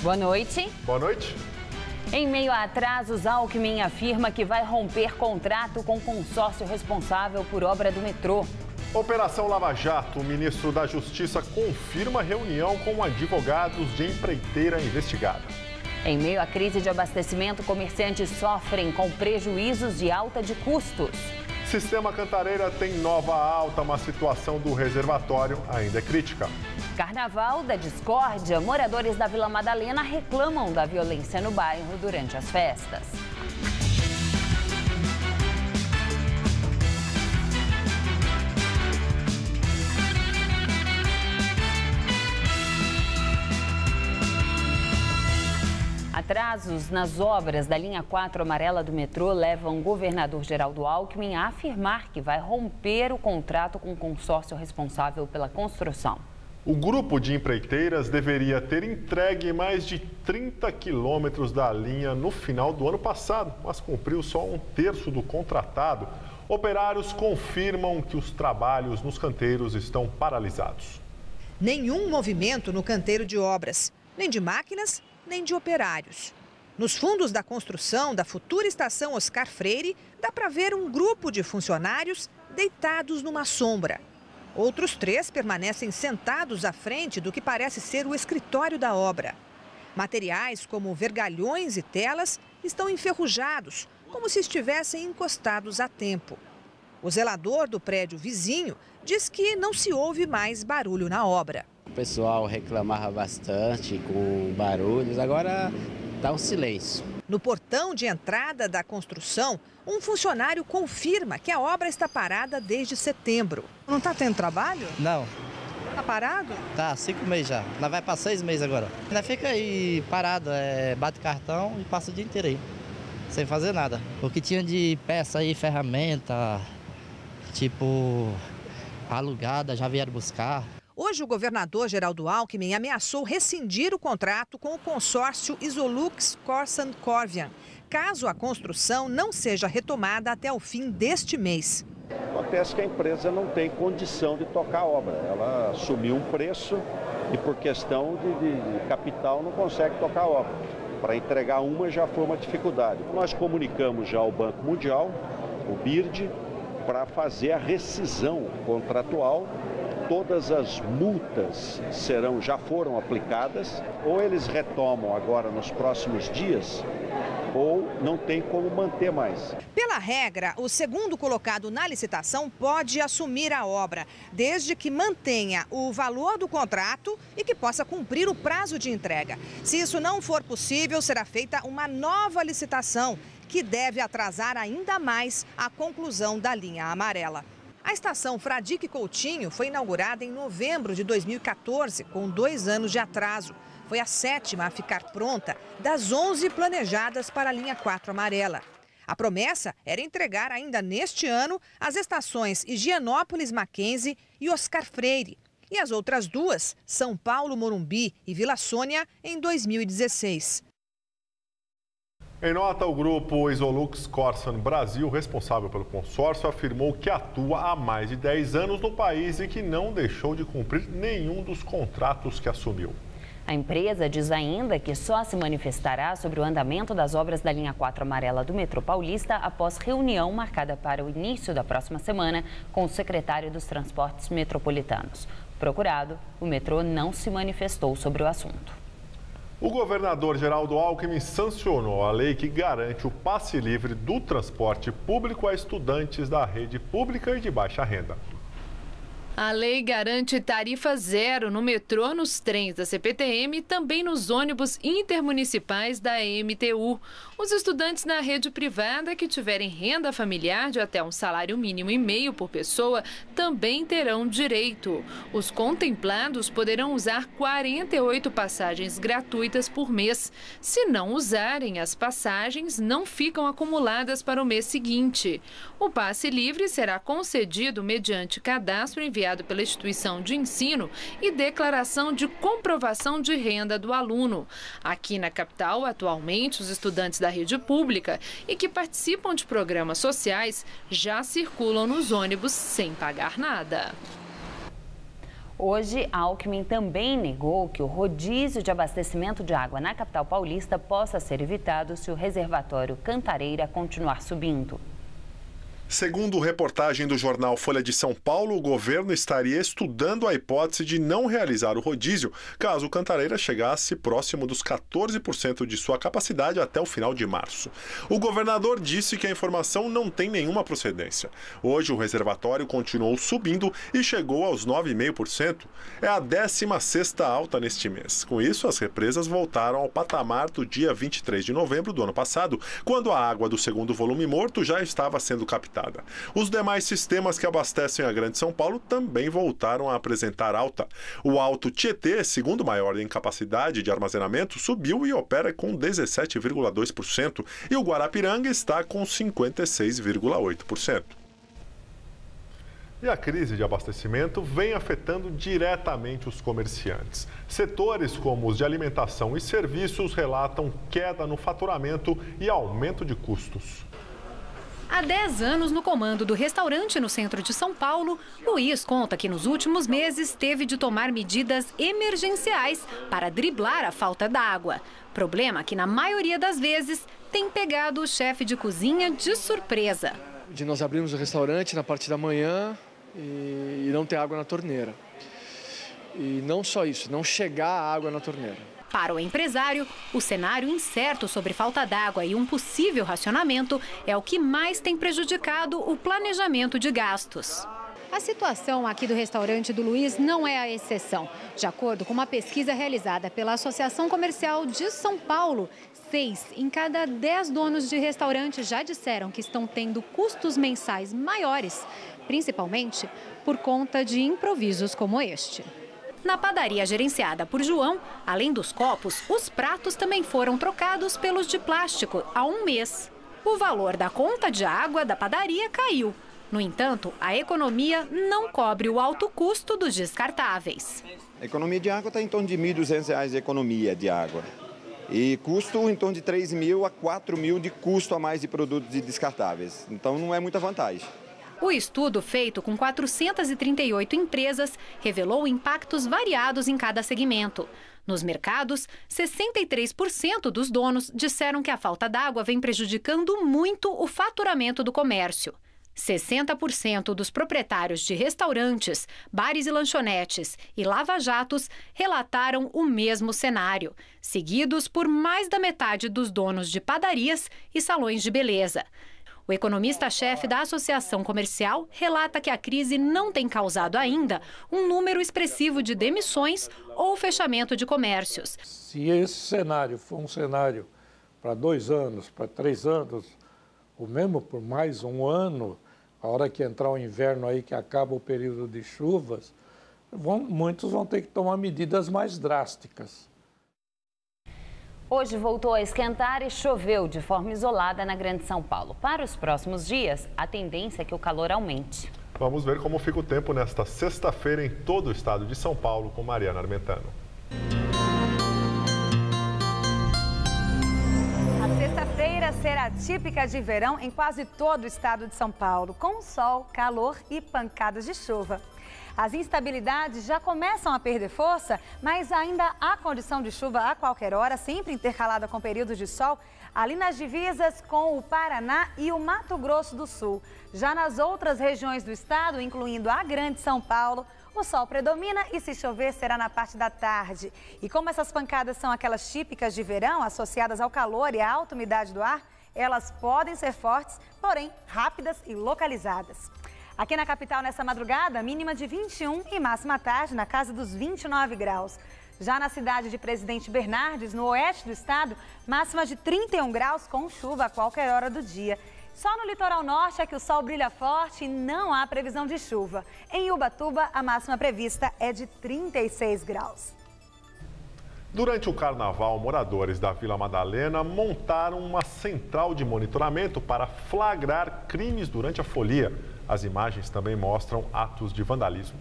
Boa noite. Boa noite. Em meio a atrasos, Alckmin afirma que vai romper contrato com o consórcio responsável por obra do metrô. Operação Lava Jato, o ministro da Justiça confirma reunião com advogados de empreiteira investigada. Em meio à crise de abastecimento, comerciantes sofrem com prejuízos de alta de custos. Sistema Cantareira tem nova alta, mas a situação do reservatório ainda é crítica. Carnaval da discórdia, moradores da Vila Madalena reclamam da violência no bairro durante as festas. Atrasos nas obras da linha 4 amarela do metrô levam o governador Geraldo Alckmin a afirmar que vai romper o contrato com o consórcio responsável pela construção. O grupo de empreiteiras deveria ter entregue mais de 30 quilômetros da linha no final do ano passado, mas cumpriu só um terço do contratado. Operários confirmam que os trabalhos nos canteiros estão paralisados. Nenhum movimento no canteiro de obras, nem de máquinas, nem de operários. Nos fundos da construção da futura estação Oscar Freire, dá para ver um grupo de funcionários deitados numa sombra. Outros 3 permanecem sentados à frente do que parece ser o escritório da obra. Materiais como vergalhões e telas estão enferrujados, como se estivessem encostados há tempo. O zelador do prédio vizinho diz que não se ouve mais barulho na obra. O pessoal reclamava bastante com barulhos, agora está um silêncio. No portão de entrada da construção, um funcionário confirma que a obra está parada desde setembro. Não está tendo trabalho? Não. Está parado? Tá, 5 meses já. Nós vai para 6 meses agora. Ainda fica aí parado, bate cartão e passa o dia inteiro aí, sem fazer nada. O que tinha de peça aí, ferramenta, tipo alugada, já vieram buscar. Hoje, o governador Geraldo Alckmin ameaçou rescindir o contrato com o consórcio Isolux Corsan Corvian, caso a construção não seja retomada até o fim deste mês. Acontece que a empresa não tem condição de tocar a obra. Ela assumiu um preço e, por questão de capital, não consegue tocar a obra. Para entregar uma já foi uma dificuldade. Nós comunicamos já ao Banco Mundial, o BIRD, para fazer a rescisão contratual. Todas as multas já foram aplicadas, ou eles retomam agora nos próximos dias, ou não tem como manter mais. Pela regra, o segundo colocado na licitação pode assumir a obra, desde que mantenha o valor do contrato e que possa cumprir o prazo de entrega. Se isso não for possível, será feita uma nova licitação, que deve atrasar ainda mais a conclusão da linha amarela. A estação Fradique Coutinho foi inaugurada em novembro de 2014, com 2 anos de atraso. Foi a 7ª a ficar pronta das 11 planejadas para a linha 4 amarela. A promessa era entregar ainda neste ano as estações Higienópolis Mackenzie e Oscar Freire. E as outras 2, São Paulo Morumbi e Vila Sônia, em 2016. Em nota, o grupo Isolux Corsan Brasil, responsável pelo consórcio, afirmou que atua há mais de 10 anos no país e que não deixou de cumprir nenhum dos contratos que assumiu. A empresa diz ainda que só se manifestará sobre o andamento das obras da linha 4 amarela do metrô paulista após reunião marcada para o início da próxima semana com o secretário dos Transportes Metropolitanos. Procurado, o metrô não se manifestou sobre o assunto. O governador Geraldo Alckmin sancionou a lei que garante o passe livre do transporte público a estudantes da rede pública e de baixa renda. A lei garante tarifa zero no metrô, nos trens da CPTM e também nos ônibus intermunicipais da EMTU. Os estudantes na rede privada que tiverem renda familiar de até um salário mínimo e meio por pessoa também terão direito. Os contemplados poderão usar 48 passagens gratuitas por mês. Se não usarem, as passagens não ficam acumuladas para o mês seguinte. O passe livre será concedido mediante cadastro enviado pela instituição de ensino e declaração de comprovação de renda do aluno. Aqui na capital, atualmente, os estudantes da rede pública e que participam de programas sociais já circulam nos ônibus sem pagar nada. Hoje, Alckmin também negou que o rodízio de abastecimento de água na capital paulista possa ser evitado se o reservatório Cantareira continuar subindo. Segundo reportagem do jornal Folha de São Paulo, o governo estaria estudando a hipótese de não realizar o rodízio caso o Cantareira chegasse próximo dos 14% de sua capacidade até o final de março. O governador disse que a informação não tem nenhuma procedência. Hoje o reservatório continuou subindo e chegou aos 9,5%. É a 16ª alta neste mês. Com isso, as represas voltaram ao patamar do dia 23 de novembro do ano passado, quando a água do segundo volume morto já estava sendo captada. Os demais sistemas que abastecem a Grande São Paulo também voltaram a apresentar alta. O Alto Tietê, segundo maior em capacidade de armazenamento, subiu e opera com 17,2%, e o Guarapiranga está com 56,8%. E a crise de abastecimento vem afetando diretamente os comerciantes. Setores como os de alimentação e serviços relatam queda no faturamento e aumento de custos. Há 10 anos no comando do restaurante no centro de São Paulo, Luiz conta que nos últimos meses teve de tomar medidas emergenciais para driblar a falta d'água. Problema que, na maioria das vezes, tem pegado o chefe de cozinha de surpresa. De nós abrirmos o restaurante na parte da manhã e não ter água na torneira. E não só isso, não chegar a água na torneira. Para o empresário, o cenário incerto sobre falta d'água e um possível racionamento é o que mais tem prejudicado o planejamento de gastos. A situação aqui do restaurante do Luiz não é a exceção. De acordo com uma pesquisa realizada pela Associação Comercial de São Paulo, 6 em cada 10 donos de restaurantes já disseram que estão tendo custos mensais maiores, principalmente por conta de improvisos como este. Na padaria gerenciada por João, além dos copos, os pratos também foram trocados pelos de plástico há um mês. O valor da conta de água da padaria caiu. No entanto, a economia não cobre o alto custo dos descartáveis. A economia de água está em torno de R$ 1.200 de economia de água. E custo em torno de 3.000 a 4.000 de custo a mais de produtos descartáveis. Então não é muita vantagem. O estudo, feito com 438 empresas, revelou impactos variados em cada segmento. Nos mercados, 63% dos donos disseram que a falta d'água vem prejudicando muito o faturamento do comércio. 60% dos proprietários de restaurantes, bares e lanchonetes e lava-jatos relataram o mesmo cenário, seguidos por mais da metade dos donos de padarias e salões de beleza. O economista-chefe da Associação Comercial relata que a crise não tem causado ainda um número expressivo de demissões ou fechamento de comércios. Se esse cenário for um cenário para 2 anos, para 3 anos, ou mesmo por mais um ano, a hora que entrar o inverno aí, que acaba o período de chuvas, muitos vão ter que tomar medidas mais drásticas. Hoje voltou a esquentar e choveu de forma isolada na Grande São Paulo. Para os próximos dias, a tendência é que o calor aumente. Vamos ver como fica o tempo nesta sexta-feira em todo o estado de São Paulo com Mariana Armentano. A sexta-feira será típica de verão em quase todo o estado de São Paulo, com sol, calor e pancadas de chuva. As instabilidades já começam a perder força, mas ainda há condição de chuva a qualquer hora, sempre intercalada com períodos de sol, ali nas divisas com o Paraná e o Mato Grosso do Sul. Já nas outras regiões do estado, incluindo a Grande São Paulo, o sol predomina e, se chover, será na parte da tarde. E como essas pancadas são aquelas típicas de verão, associadas ao calor e à alta umidade do ar, elas podem ser fortes, porém rápidas e localizadas. Aqui na capital, nessa madrugada, mínima de 21 e máxima à tarde na casa dos 29 graus. Já na cidade de Presidente Bernardes, no oeste do estado, máxima de 31 graus com chuva a qualquer hora do dia. Só no litoral norte é que o sol brilha forte e não há previsão de chuva. Em Ubatuba, a máxima prevista é de 36 graus. Durante o carnaval, moradores da Vila Madalena montaram uma central de monitoramento para flagrar crimes durante a folia. As imagens também mostram atos de vandalismo.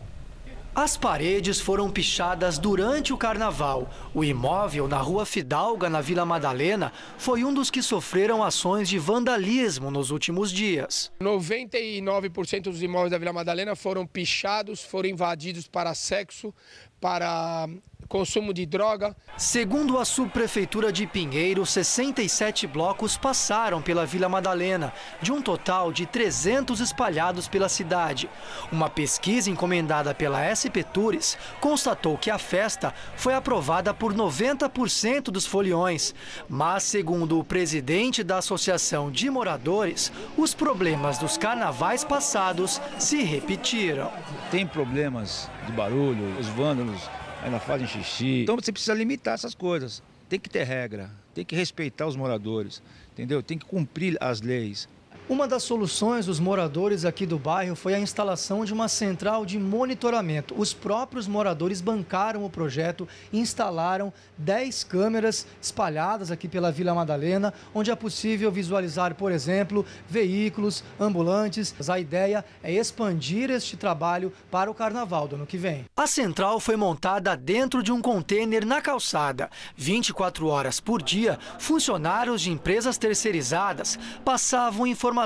As paredes foram pichadas durante o carnaval. O imóvel na Rua Fidalga, na Vila Madalena, foi um dos que sofreram ações de vandalismo nos últimos dias. 99% dos imóveis da Vila Madalena foram pichados, foram invadidos para sexo, para consumo de droga. Segundo a subprefeitura de Pinheiros, 67 blocos passaram pela Vila Madalena, de um total de 300 espalhados pela cidade. Uma pesquisa encomendada pela SP Tours constatou que a festa foi aprovada por 90% dos foliões. Mas, segundo o presidente da Associação de Moradores, os problemas dos carnavais passados se repetiram. Tem problemas de barulho, os vândalos ainda fazem xixi. Então você precisa limitar essas coisas. Tem que ter regra, tem que respeitar os moradores, entendeu? Tem que cumprir as leis. Uma das soluções dos moradores aqui do bairro foi a instalação de uma central de monitoramento. Os próprios moradores bancaram o projeto e instalaram 10 câmeras espalhadas aqui pela Vila Madalena, onde é possível visualizar, por exemplo, veículos, ambulantes. A ideia é expandir este trabalho para o carnaval do ano que vem. A central foi montada dentro de um contêiner na calçada. 24 horas por dia, funcionários de empresas terceirizadas passavam informações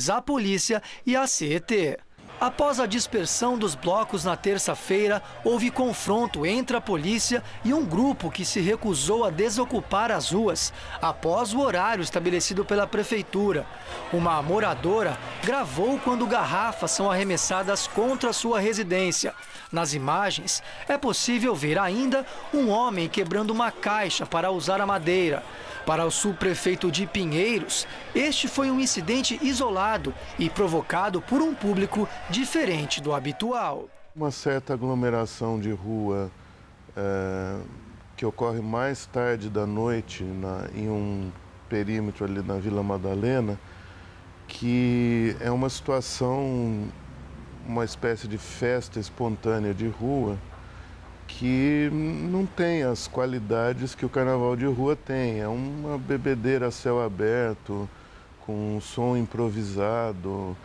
à polícia e à CET. Após a dispersão dos blocos na terça-feira, houve confronto entre a polícia e um grupo que se recusou a desocupar as ruas após o horário estabelecido pela prefeitura. Uma moradora gravou quando garrafas são arremessadas contra sua residência. Nas imagens, é possível ver ainda um homem quebrando uma caixa para usar a madeira. Para o subprefeito de Pinheiros, este foi um incidente isolado e provocado por um público diferente do habitual. Uma certa aglomeração de rua que ocorre mais tarde da noite em um perímetro ali na Vila Madalena, que é uma situação, uma espécie de festa espontânea de rua, que não tem as qualidades que o carnaval de rua tem. É uma bebedeira a céu aberto, com um som improvisado.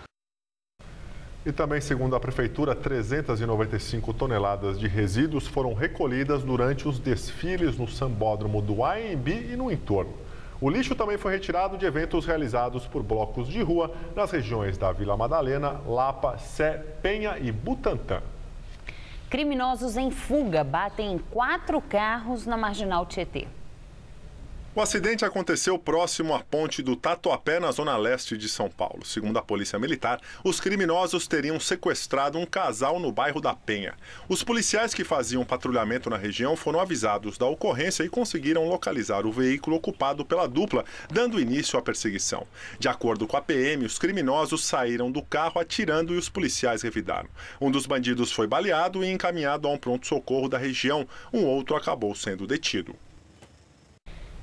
E também, segundo a prefeitura, 395 toneladas de resíduos foram recolhidas durante os desfiles no sambódromo do AMB e no entorno. O lixo também foi retirado de eventos realizados por blocos de rua nas regiões da Vila Madalena, Lapa, Sé, Penha e Butantã. Criminosos em fuga batem em 4 carros na Marginal Tietê. O acidente aconteceu próximo à ponte do Tatuapé, na zona leste de São Paulo. Segundo a Polícia Militar, os criminosos teriam sequestrado um casal no bairro da Penha. Os policiais que faziam patrulhamento na região foram avisados da ocorrência e conseguiram localizar o veículo ocupado pela dupla, dando início à perseguição. De acordo com a PM, os criminosos saíram do carro atirando e os policiais revidaram. Um dos bandidos foi baleado e encaminhado a um pronto-socorro da região. Um outro acabou sendo detido.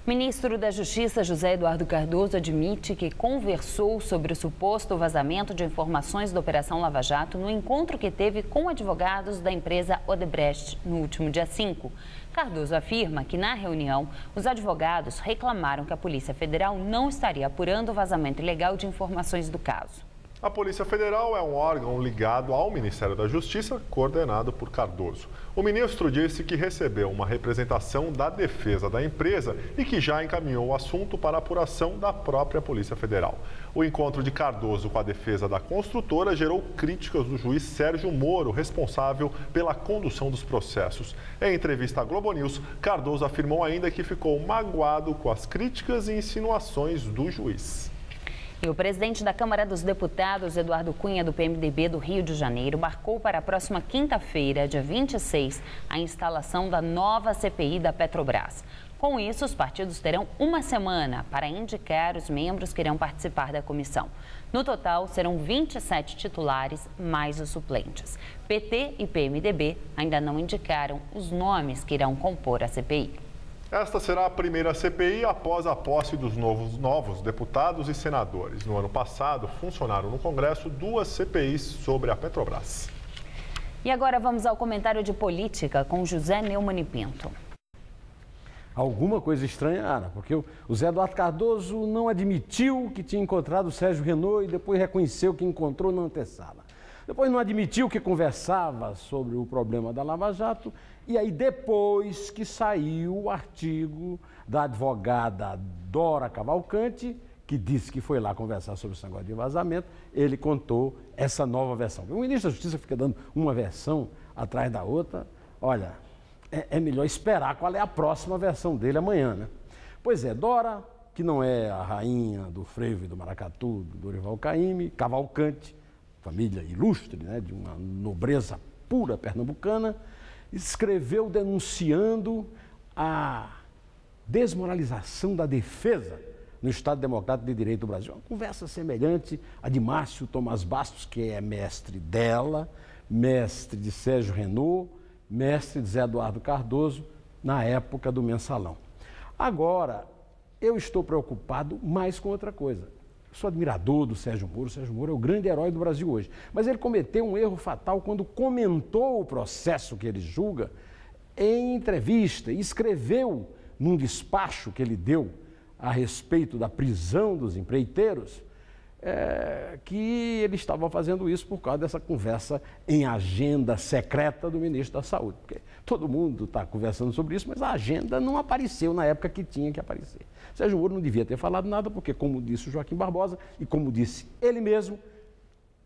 Ministro da Justiça, José Eduardo Cardoso, admite que conversou sobre o suposto vazamento de informações da Operação Lava Jato no encontro que teve com advogados da empresa Odebrecht no último dia 5. Cardoso afirma que, na reunião, os advogados reclamaram que a Polícia Federal não estaria apurando o vazamento ilegal de informações do caso. A Polícia Federal é um órgão ligado ao Ministério da Justiça, coordenado por Cardoso. O ministro disse que recebeu uma representação da defesa da empresa e que já encaminhou o assunto para apuração da própria Polícia Federal. O encontro de Cardoso com a defesa da construtora gerou críticas do juiz Sérgio Moro, responsável pela condução dos processos. Em entrevista à Globo News, Cardoso afirmou ainda que ficou magoado com as críticas e insinuações do juiz. E o presidente da Câmara dos Deputados, Eduardo Cunha, do PMDB do Rio de Janeiro, marcou para a próxima quinta-feira, dia 26, a instalação da nova CPI da Petrobras. Com isso, os partidos terão uma semana para indicar os membros que irão participar da comissão. No total, serão 27 titulares, mais os suplentes. PT e PMDB ainda não indicaram os nomes que irão compor a CPI. Esta será a primeira CPI após a posse dos novos deputados e senadores. No ano passado, funcionaram no Congresso 2 CPIs sobre a Petrobras. E agora vamos ao comentário de política com José Neumann e Pinto. Alguma coisa estranha, Ana, porque o Zé Eduardo Cardoso não admitiu que tinha encontrado o Sérgio Renault e depois reconheceu que encontrou na antessala. Depois não admitiu que conversava sobre o problema da Lava Jato. E aí, depois que saiu o artigo da advogada Dora Cavalcante, que disse que foi lá conversar sobre esse negócio de vazamento, ele contou essa nova versão. O ministro da Justiça fica dando uma versão atrás da outra. Olha, é melhor esperar qual é a próxima versão dele amanhã, né? Pois é, Dora, que não é a rainha do frevo e do maracatu, do Dorival Cavalcante, família ilustre, né, de uma nobreza pura pernambucana, escreveu denunciando a desmoralização da defesa no Estado Democrático de Direito do Brasil. Uma conversa semelhante à de Márcio Tomás Bastos, que é mestre dela, mestre de Sérgio Renaud, mestre de Zé Eduardo Cardoso, na época do Mensalão. Agora, eu estou preocupado mais com outra coisa. Eu sou admirador do Sérgio Moro. O Sérgio Moro é o grande herói do Brasil hoje. Mas ele cometeu um erro fatal quando comentou o processo que ele julga em entrevista e escreveu num despacho que ele deu a respeito da prisão dos empreiteiros, que ele estava fazendo isso por causa dessa conversa em agenda secreta do ministro da Saúde. Porque todo mundo está conversando sobre isso, mas a agenda não apareceu na época que tinha que aparecer. Sérgio Moro não devia ter falado nada, porque, como disse o Joaquim Barbosa, e como disse ele mesmo,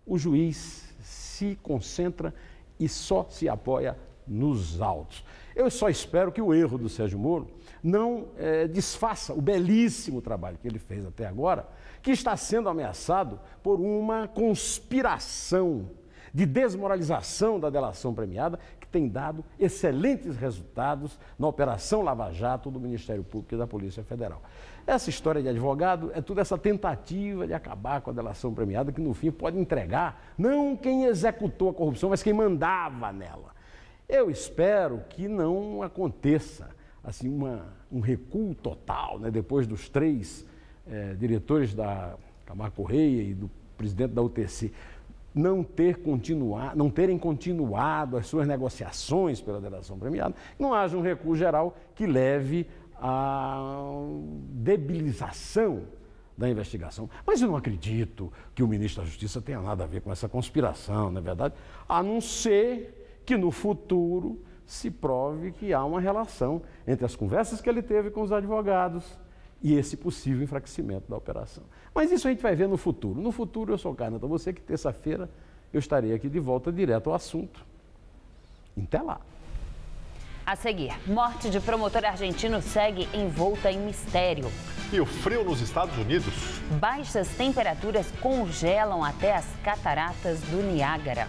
o juiz se concentra e só se apoia nos autos. Eu só espero que o erro do Sérgio Moro não desfaça o belíssimo trabalho que ele fez até agora, que está sendo ameaçado por uma conspiração de desmoralização da delação premiada, que tem dado excelentes resultados na Operação Lava Jato do Ministério Público e da Polícia Federal. Essa história de advogado é toda essa tentativa de acabar com a delação premiada, que no fim pode entregar não quem executou a corrupção, mas quem mandava nela. Eu espero que não aconteça assim, um recuo total, né, depois dos 3 diretores da Camargo Correia e do presidente da UTC não terem continuado as suas negociações pela delação premiada, não haja um recuo geral que leve à debilização da investigação. Mas eu não acredito que o ministro da Justiça tenha nada a ver com essa conspiração, não é verdade? A não ser que no futuro se prove que há uma relação entre as conversas que ele teve com os advogados e esse possível enfraquecimento da operação. Mas isso a gente vai ver no futuro. No futuro, eu sou Carnata, você que terça-feira eu estarei aqui de volta direto ao assunto. Até lá. A seguir, morte de promotor argentino segue envolta em mistério. E o frio nos Estados Unidos? Baixas temperaturas congelam até as cataratas do Niágara.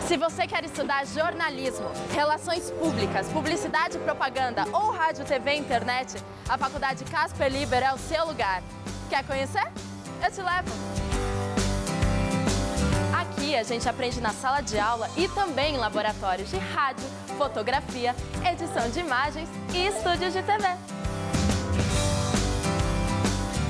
Se você quer estudar jornalismo, relações públicas, publicidade e propaganda ou rádio, TV e internet, a Faculdade Casper Libero é o seu lugar. Quer conhecer? Eu te levo! Aqui a gente aprende na sala de aula e também em laboratórios de rádio, fotografia, edição de imagens e estúdios de TV.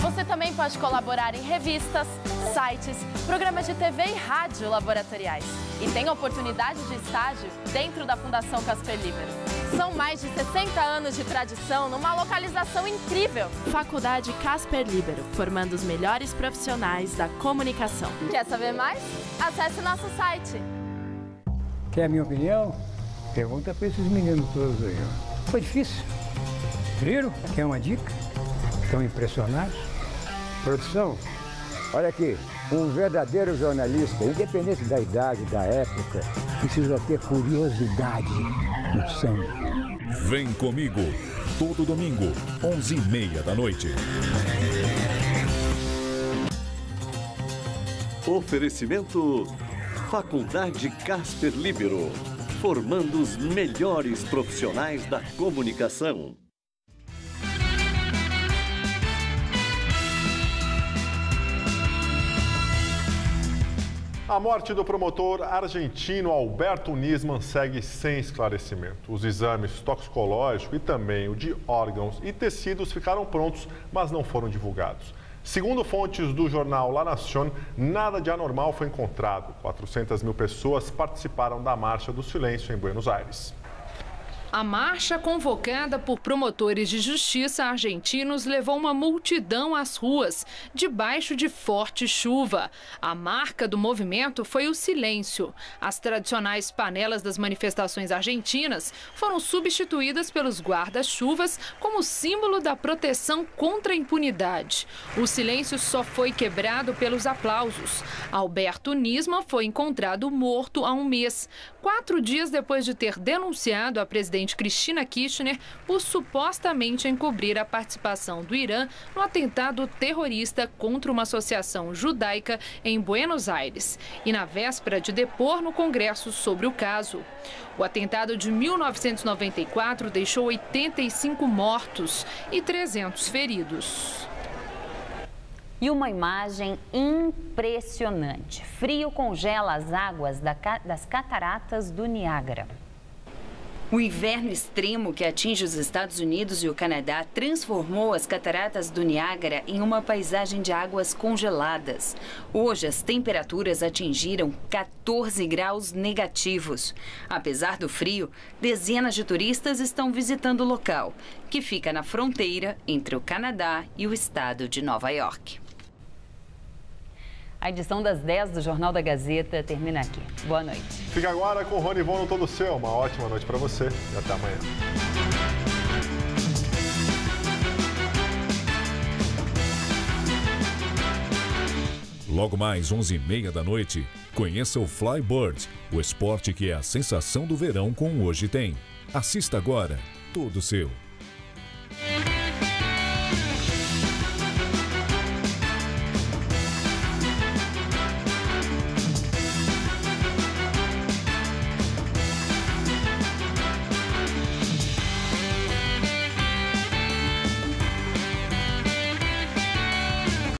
Você também pode colaborar em revistas, sites, programas de TV e rádio laboratoriais. E tem oportunidade de estágio dentro da Fundação Casper Libero. São mais de 60 anos de tradição numa localização incrível. Faculdade Casper Libero, formando os melhores profissionais da comunicação. Quer saber mais? Acesse nosso site. Quer a minha opinião? Pergunta para esses meninos todos aí. Foi difícil? Viram? Quer uma dica? Estão impressionados? Produção, olha aqui, um verdadeiro jornalista, independente da idade, da época, precisa ter curiosidade no sangue. Vem comigo, todo domingo, 11h30 da noite. Oferecimento Faculdade Casper Libero, formando os melhores profissionais da comunicação. A morte do promotor argentino Alberto Nisman segue sem esclarecimento. Os exames toxicológicos e também o de órgãos e tecidos ficaram prontos, mas não foram divulgados. Segundo fontes do jornal La Nación, nada de anormal foi encontrado. 400 mil pessoas participaram da Marcha do Silêncio em Buenos Aires. A marcha convocada por promotores de justiça argentinos levou uma multidão às ruas, debaixo de forte chuva. A marca do movimento foi o silêncio. As tradicionais panelas das manifestações argentinas foram substituídas pelos guarda-chuvas como símbolo da proteção contra a impunidade. O silêncio só foi quebrado pelos aplausos. Alberto Nisman foi encontrado morto há um mês, 4 dias depois de ter denunciado a presidente Cristina Kirchner por supostamente encobrir a participação do Irã no atentado terrorista contra uma associação judaica em Buenos Aires e na véspera de depor no Congresso sobre o caso. O atentado de 1994 deixou 85 mortos e 300 feridos. E uma imagem impressionante. Frio congela as águas das cataratas do Niágara. O inverno extremo que atinge os Estados Unidos e o Canadá transformou as cataratas do Niágara em uma paisagem de águas congeladas. Hoje, as temperaturas atingiram 14 graus negativos. Apesar do frio, dezenas de turistas estão visitando o local, que fica na fronteira entre o Canadá e o estado de Nova York. A edição das 10 do Jornal da Gazeta termina aqui. Boa noite. Fica agora com o Rony Von no Todo Seu. Uma ótima noite para você e até amanhã. Logo mais 11h30 da noite, conheça o Flybird, o esporte que é a sensação do verão com o Hoje Tem. Assista agora, Todo Seu.